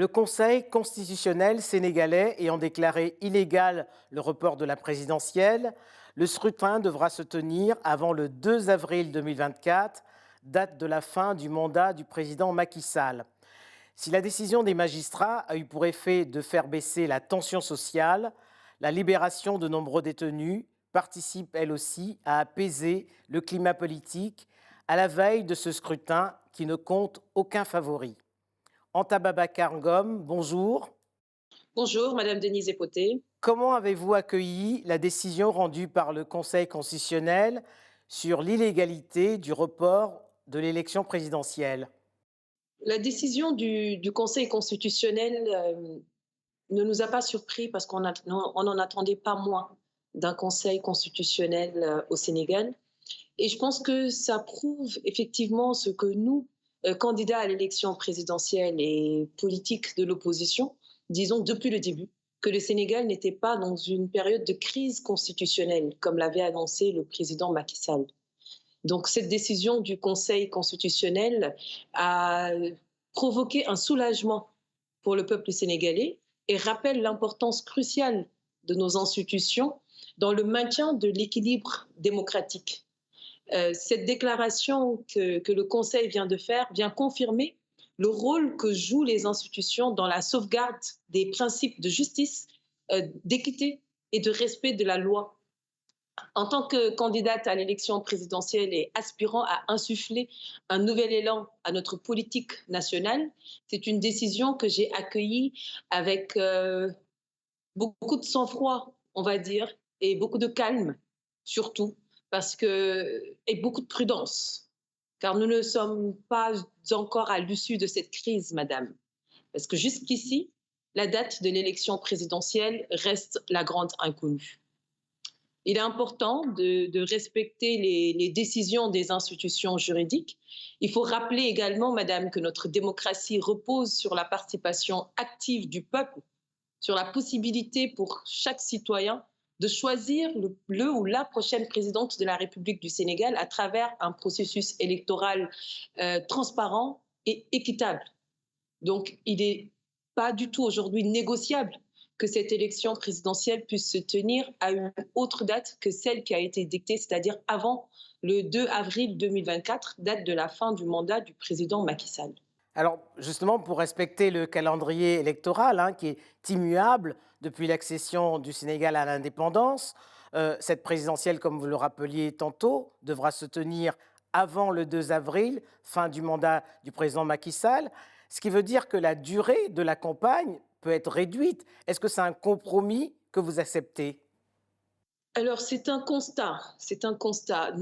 Le Conseil constitutionnel sénégalais ayant déclaré illégal le report de la présidentielle, le scrutin devra se tenir avant le 2 avril 2024, date de la fin du mandat du président Macky Sall. Si la décision des magistrats a eu pour effet de faire baisser la tension sociale, la libération de nombreux détenus participe elle aussi à apaiser le climat politique à la veille de ce scrutin qui ne compte aucun favori. Anta Babacar Ngom, bonjour. Bonjour, Madame Denise Epoté. Comment avez-vous accueilli la décision rendue par le Conseil constitutionnel sur l'illégalité du report de l'élection présidentielle? La décision du Conseil constitutionnel ne nous a pas surpris parce qu'on n'en attendait pas moins d'un Conseil constitutionnel au Sénégal. Et je pense que ça prouve effectivement ce que nous, candidats à l'élection présidentielle et politiques de l'opposition, disons depuis le début, que le Sénégal n'était pas dans une période de crise constitutionnelle, comme l'avait annoncé le président Macky Sall. Donc cette décision du Conseil constitutionnel a provoqué un soulagement pour le peuple sénégalais et rappelle l'importance cruciale de nos institutions dans le maintien de l'équilibre démocratique. Cette déclaration que le Conseil vient de faire vient confirmer le rôle que jouent les institutions dans la sauvegarde des principes de justice, d'équité et de respect de la loi. En tant que candidate à l'élection présidentielle et aspirant à insuffler un nouvel élan à notre politique nationale, c'est une décision que j'ai accueillie avec beaucoup de sang-froid, on va dire, et beaucoup de calme, surtout, et beaucoup de prudence, car nous ne sommes pas encore à l'issue de cette crise, madame. Parce que jusqu'ici, la date de l'élection présidentielle reste la grande inconnue. Il est important de respecter les décisions des institutions juridiques. Il faut rappeler également, madame, que notre démocratie repose sur la participation active du peuple, sur la possibilité pour chaque citoyen de choisir le ou la prochaine présidente de la République du Sénégal à travers un processus électoral transparent et équitable. Donc, il n'est pas du tout aujourd'hui négociable que cette élection présidentielle puisse se tenir à une autre date que celle qui a été dictée, c'est-à-dire avant le 2 avril 2024, date de la fin du mandat du président Macky Sall. Alors, justement, pour respecter le calendrier électoral, qui est immuable depuis l'accession du Sénégal à l'indépendance, cette présidentielle, comme vous le rappeliez tantôt, devra se tenir avant le 2 avril, fin du mandat du président Macky Sall, ce qui veut dire que la durée de la campagne peut être réduite. Est-ce que c'est un compromis que vous acceptez? Alors, c'est un constat.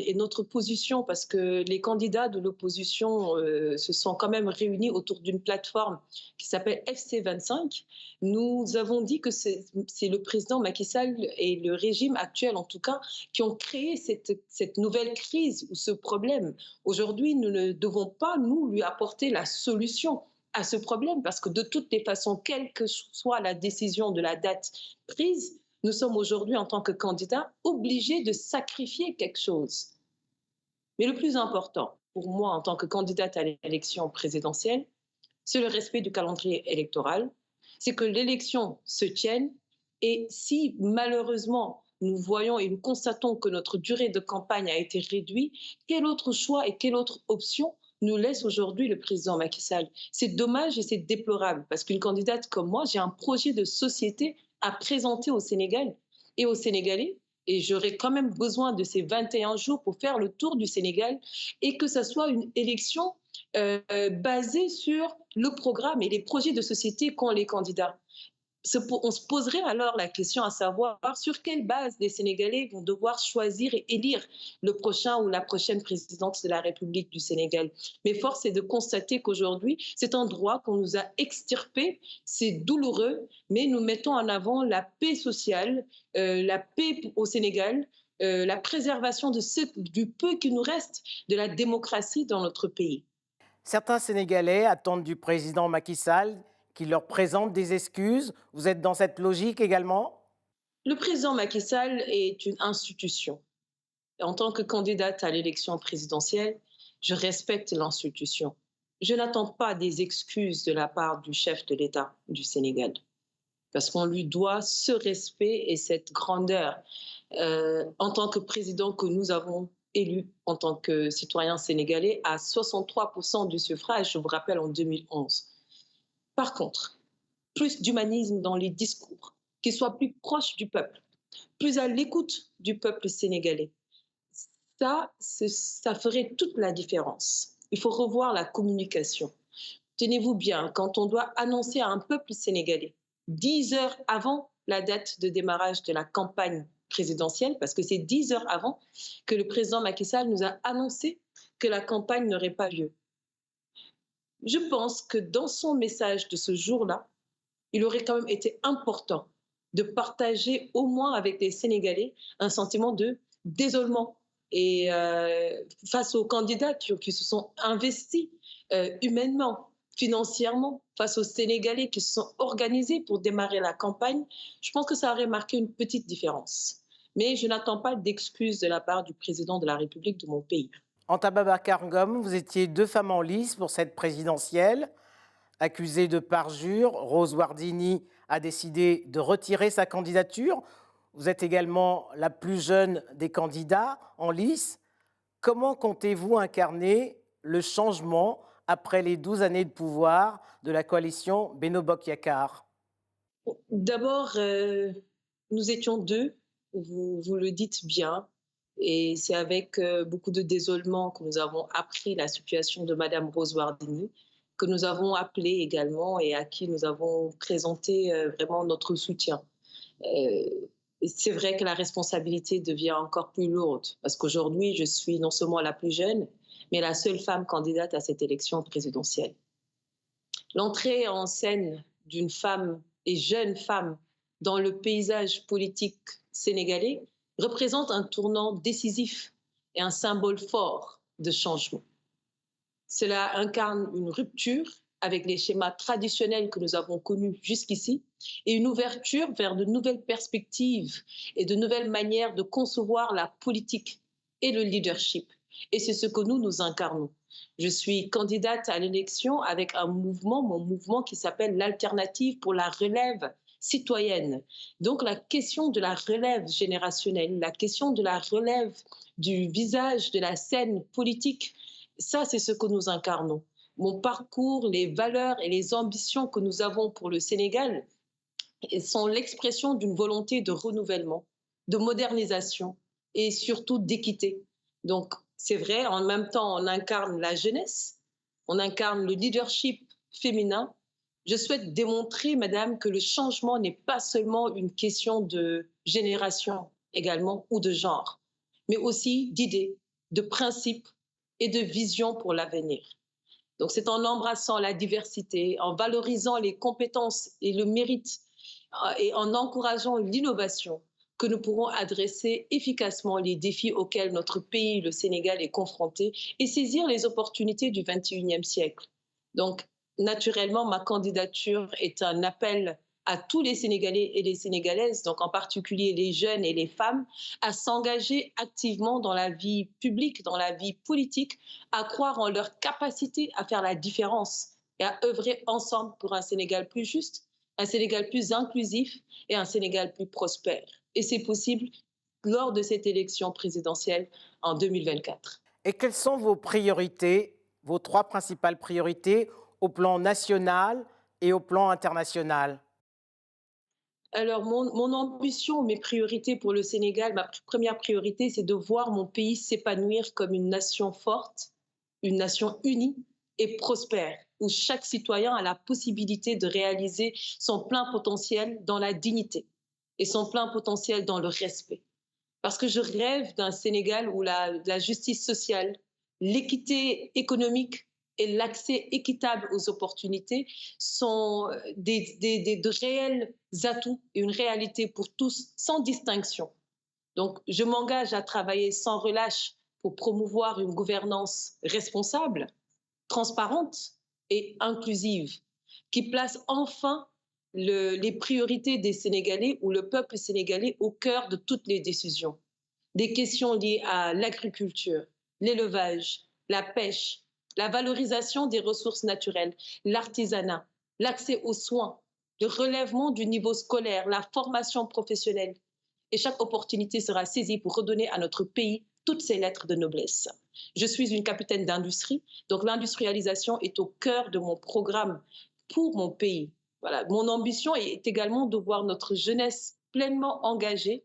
Et notre position, parce que les candidats de l'opposition se sont quand même réunis autour d'une plateforme qui s'appelle FC25, nous avons dit que c'est le président Macky Sall et le régime actuel, en tout cas, qui ont créé cette nouvelle crise ou ce problème. Aujourd'hui, nous ne devons pas, nous, lui apporter la solution à ce problème, parce que de toutes les façons, quelle que soit la décision de la date prise, nous sommes aujourd'hui, en tant que candidats, obligés de sacrifier quelque chose. Mais le plus important, pour moi, en tant que candidate à l'élection présidentielle, c'est le respect du calendrier électoral, c'est que l'élection se tienne, et si malheureusement nous voyons et nous constatons que notre durée de campagne a été réduite, quel autre choix et quelle autre option nous laisse aujourd'hui le président Macky Sall? C'est dommage et c'est déplorable, parce qu'une candidate comme moi, j'ai un projet de société à présenter au Sénégal et aux Sénégalais, et j'aurai quand même besoin de ces 21 jours pour faire le tour du Sénégal, et que ce soit une élection basée sur le programme et les projets de société qu'ont les candidats. On se poserait alors la question à savoir sur quelle base les Sénégalais vont devoir choisir et élire le prochain ou la prochaine présidente de la République du Sénégal. Mais force est de constater qu'aujourd'hui, c'est un droit qu'on nous a extirpé, c'est douloureux, mais nous mettons en avant la paix sociale, la paix au Sénégal, la préservation du peu qui nous reste de la démocratie dans notre pays. Certains Sénégalais attendent du président Macky Sall qu'il leur présente des excuses. Vous êtes dans cette logique également? Le président Macky Sall est une institution. En tant que candidate à l'élection présidentielle, je respecte l'institution. Je n'attends pas des excuses de la part du chef de l'État du Sénégal, parce qu'on lui doit ce respect et cette grandeur en tant que président que nous avons élu en tant que citoyen sénégalais à 63% du suffrage, je vous rappelle, en 2011. Par contre, plus d'humanisme dans les discours, qu'il soit plus proche du peuple, plus à l'écoute du peuple sénégalais. Ça ferait toute la différence. Il faut revoir la communication. Tenez-vous bien, quand on doit annoncer à un peuple sénégalais 10 heures avant la date de démarrage de la campagne présidentielle, parce que c'est 10 heures avant que le président Macky Sall nous a annoncé que la campagne n'aurait pas lieu. Je pense que dans son message de ce jour-là, il aurait quand même été important de partager au moins avec les Sénégalais un sentiment de désolement et face aux candidats qui se sont investis humainement, financièrement, face aux Sénégalais qui se sont organisés pour démarrer la campagne, je pense que ça aurait marqué une petite différence. Mais je n'attends pas d'excuses de la part du président de la République de mon pays. Anta Babacar Ngom, vous étiez 2 femmes en lice pour cette présidentielle. Accusée de parjure, Rose Wardini a décidé de retirer sa candidature. Vous êtes également la plus jeune des candidats en lice. Comment comptez-vous incarner le changement après les 12 années de pouvoir de la coalition Benno Bokk Yakaar? D'abord, nous étions deux, vous le dites bien, et c'est avec beaucoup de désolement que nous avons appris la situation de Madame Rose Wardini, que nous avons appelé également et à qui nous avons présenté vraiment notre soutien. Et c'est vrai que la responsabilité devient encore plus lourde, parce qu'aujourd'hui, je suis non seulement la plus jeune, mais la seule femme candidate à cette élection présidentielle. L'entrée en scène d'une femme et jeune femme dans le paysage politique sénégalais représente un tournant décisif et un symbole fort de changement. Cela incarne une rupture avec les schémas traditionnels que nous avons connus jusqu'ici et une ouverture vers de nouvelles perspectives et de nouvelles manières de concevoir la politique et le leadership. Et c'est ce que nous incarnons. Je suis candidate à l'élection avec un mouvement, mon mouvement qui s'appelle l'Alternative pour la relève citoyenne. Donc la question de la relève générationnelle, la question de la relève du visage de la scène politique, ça c'est ce que nous incarnons. Mon parcours, les valeurs et les ambitions que nous avons pour le Sénégal sont l'expression d'une volonté de renouvellement, de modernisation et surtout d'équité. Donc, c'est vrai, en même temps, on incarne la jeunesse, on incarne le leadership féminin. Je souhaite démontrer, madame, que le changement n'est pas seulement une question de génération également ou de genre, mais aussi d'idées, de principes et de vision pour l'avenir. Donc, c'est en embrassant la diversité, en valorisant les compétences et le mérite et en encourageant l'innovation que nous pourrons adresser efficacement les défis auxquels notre pays, le Sénégal, est confronté et saisir les opportunités du XXIe siècle. Donc, naturellement, ma candidature est un appel à tous les Sénégalais et les Sénégalaises, donc en particulier les jeunes et les femmes, à s'engager activement dans la vie publique, dans la vie politique, à croire en leur capacité à faire la différence et à œuvrer ensemble pour un Sénégal plus juste, un Sénégal plus inclusif et un Sénégal plus prospère. Et c'est possible lors de cette élection présidentielle en 2024. Et quelles sont vos priorités, vos 3 principales priorités au plan national et au plan international? Alors, mon ambition, mes priorités pour le Sénégal, ma première priorité, c'est de voir mon pays s'épanouir comme une nation forte, une nation unie et prospère, où chaque citoyen a la possibilité de réaliser son plein potentiel dans la dignité et son plein potentiel dans le respect. Parce que je rêve d'un Sénégal où la justice sociale, l'équité économique et l'accès équitable aux opportunités sont de réels atouts et une réalité pour tous, sans distinction. Donc, je m'engage à travailler sans relâche pour promouvoir une gouvernance responsable, transparente et inclusive, qui place enfin les priorités des Sénégalais ou le peuple sénégalais au cœur de toutes les décisions. Des questions liées à l'agriculture, l'élevage, la pêche, la valorisation des ressources naturelles, l'artisanat, l'accès aux soins, le relèvement du niveau scolaire, la formation professionnelle. Et chaque opportunité sera saisie pour redonner à notre pays toutes ses lettres de noblesse. Je suis une capitaine d'industrie, donc l'industrialisation est au cœur de mon programme pour mon pays. Voilà. Mon ambition est également de voir notre jeunesse pleinement engagée,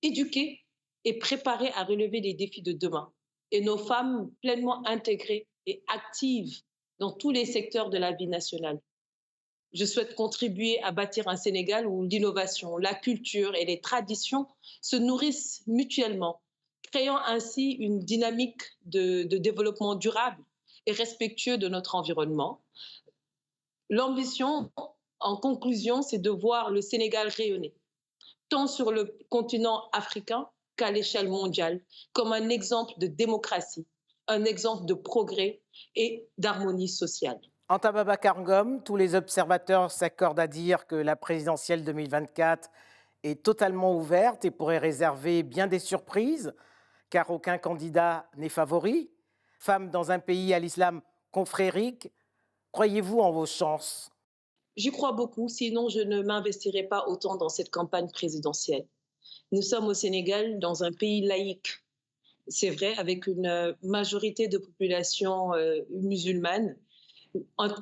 éduquée et préparée à relever les défis de demain. Et nos femmes pleinement intégrées et actives dans tous les secteurs de la vie nationale. Je souhaite contribuer à bâtir un Sénégal où l'innovation, la culture et les traditions se nourrissent mutuellement, créant ainsi une dynamique de développement durable et respectueux de notre environnement. L'ambition, en conclusion, c'est de voir le Sénégal rayonner, tant sur le continent africain qu'à l'échelle mondiale, comme un exemple de démocratie, un exemple de progrès et d'harmonie sociale. Anta Babacar Ngom, tous les observateurs s'accordent à dire que la présidentielle 2024 est totalement ouverte et pourrait réserver bien des surprises, car aucun candidat n'est favori. Femme dans un pays à l'islam confrérique, croyez-vous en vos chances? J'y crois beaucoup, sinon je ne m'investirai pas autant dans cette campagne présidentielle. Nous sommes au Sénégal, dans un pays laïque, c'est vrai, avec une majorité de population musulmane,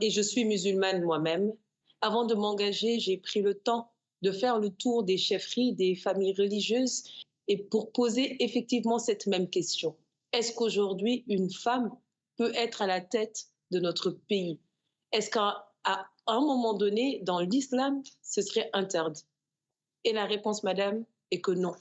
et je suis musulmane moi-même. Avant de m'engager, j'ai pris le temps de faire le tour des chefferies, des familles religieuses, et pour poser effectivement cette même question. Est-ce qu'aujourd'hui, une femme peut être à la tête de notre pays? Est-ce qu'à un moment donné, dans l'islam, ce serait interdit? Et la réponse, madame, est que non.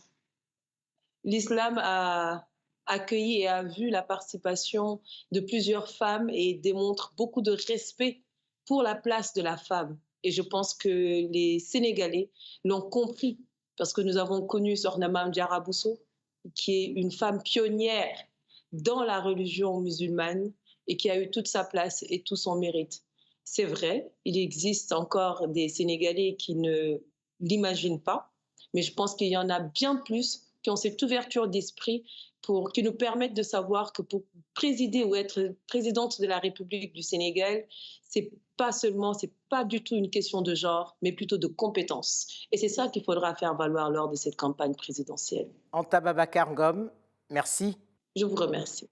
L'islam a accueilli et a vu la participation de plusieurs femmes et démontre beaucoup de respect pour la place de la femme. Et je pense que les Sénégalais l'ont compris parce que nous avons connu Sokhna Mame Diarra Bousso, qui est une femme pionnière dans la religion musulmane et qui a eu toute sa place et tout son mérite. C'est vrai, il existe encore des Sénégalais qui ne l'imaginent pas, mais je pense qu'il y en a bien plus qui ont cette ouverture d'esprit qui nous permettent de savoir que pour présider ou être présidente de la République du Sénégal, c'est pas du tout une question de genre, mais plutôt de compétences. Et c'est ça qu'il faudra faire valoir lors de cette campagne présidentielle. Anta Babacar Ngom, merci. Je vous remercie.